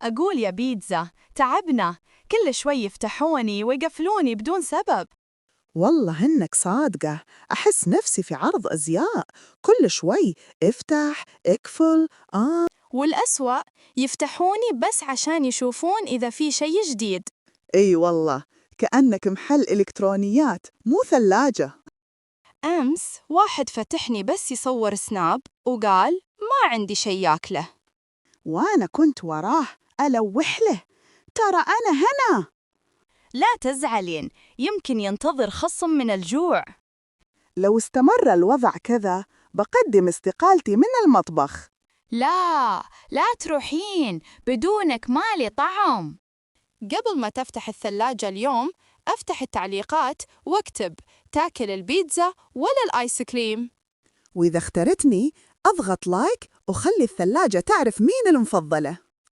أقول يا بيتزا تعبنا، كل شوي يفتحوني ويقفلوني بدون سبب. والله إنك صادقة، أحس نفسي في عرض أزياء، كل شوي افتح اقفل. والأسوأ يفتحوني بس عشان يشوفون إذا في شيء جديد. إي والله، كأنك محل إلكترونيات مو ثلاجة. أمس واحد فتحني بس يصور سناب وقال ما عندي شيء ياكله. وأنا كنت وراه ألوح له، ترى أنا هنا. لا تزعلين، يمكن ينتظر خصم من الجوع. لو استمر الوضع كذا بقدم استقالتي من المطبخ. لا، لا تروحين، بدونك مالي طعم. قبل ما تفتح الثلاجة اليوم، أفتح التعليقات واكتب تاكل البيتزا ولا الآيس كريم. وإذا اخترتني أضغط لايك وخلي الثلاجة تعرف مين المفضلة.